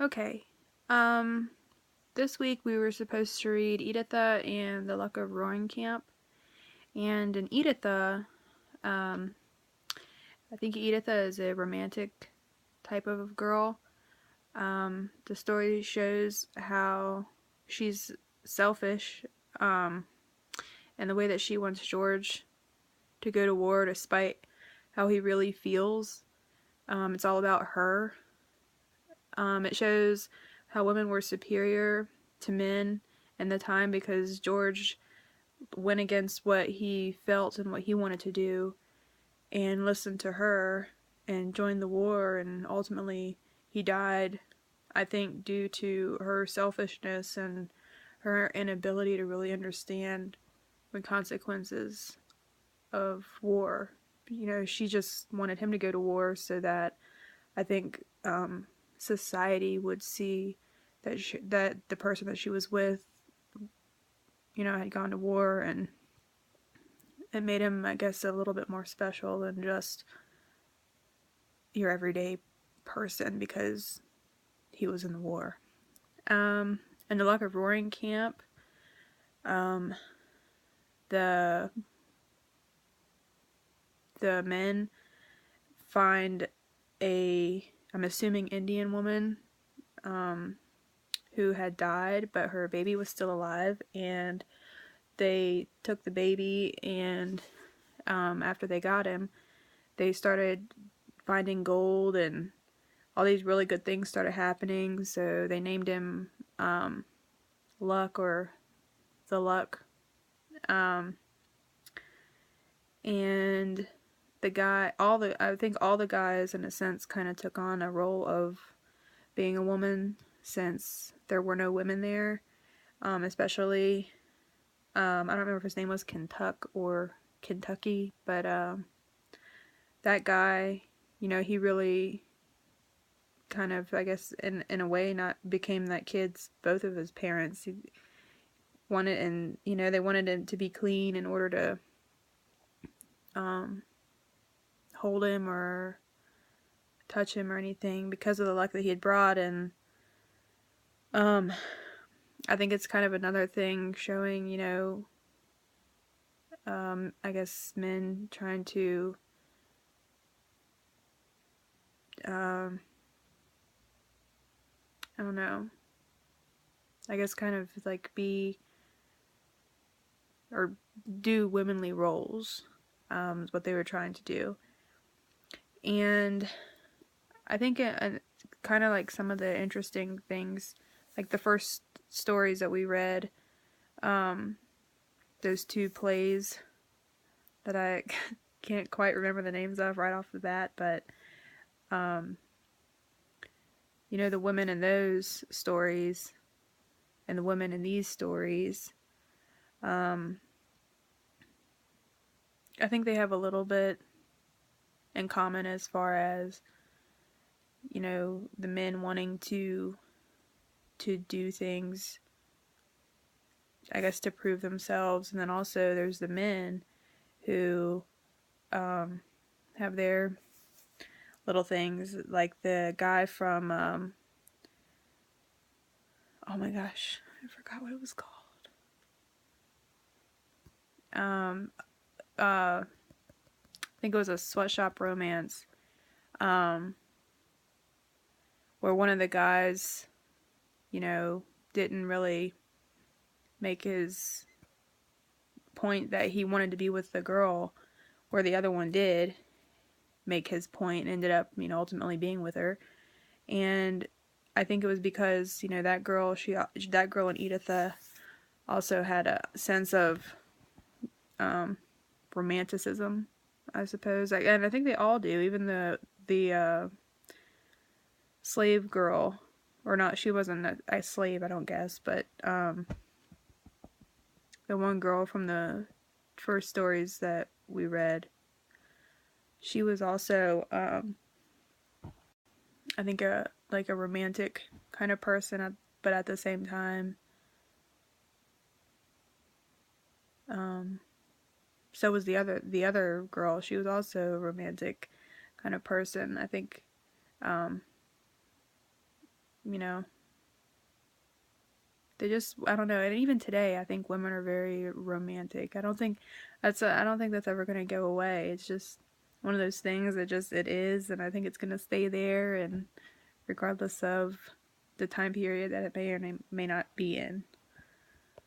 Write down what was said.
Okay. This week we were supposed to read Editha and the Luck of Roaring Camp. And in Editha, um, I think Editha is a romantic type of girl. The story shows how she's selfish, and the way that she wants George to go to war despite how he really feels. It's all about her. It shows how women were superior to men in the time because George went against what he felt and what he wanted to do and listened to her and joined the war, and ultimately he died, I think, due to her selfishness and her inability to really understand the consequences of war. She just wanted him to go to war so that I think society would see that the person that she was with, had gone to war, and it made him, I guess, a little bit more special than just your everyday person because he was in the war. In the Luck of Roaring Camp, um, the men find I'm assuming Indian woman, who had died, but her baby was still alive, and they took the baby, and after they got him, they started finding gold, and all these really good things started happening, so they named him Luck, or the Luck. And I think all the guys, in a sense, kind of took on a role of being a woman, since there were no women there, especially, I don't remember if his name was Kentucky, but that guy, he really kind of, I guess, in a way, not became that kid's, both of his parents. He wanted, and, they wanted him to be clean in order to hold him or touch him or anything because of the luck that he had brought. And I think it's kind of another thing showing, I guess men trying to I don't know, I guess kind of like be or do womanly roles, is what they were trying to do. And I think kind of like some of the interesting things, like the first stories that we read, those two plays that I can't quite remember the names of right off the bat, but the women in those stories and the women in these stories, I think they have a little bit in common as far as, the men wanting to do things, I guess, to prove themselves, and then also there's the men who have their little things, like the guy from oh my gosh, I forgot what it was called. I think it was a Sweatshop Romance, where one of the guys, didn't really make his point that he wanted to be with the girl, where the other one did make his point and ended up, ultimately being with her. And I think it was because, that girl in Editha also had a sense of romanticism, I suppose. And I think they all do, even the slave girl, or not, she wasn't a slave, I don't guess, but the one girl from the first stories that we read, she was also, I think, a romantic kind of person, but at the same time, so was the other girl. She was also a romantic kind of person. I think, you know, they just, I don't know. And even today, I think women are very romantic. I don't think that's ever going to go away. It's just one of those things that just it is, and I think it's going to stay there, and regardless of the time period that it may or may not be in.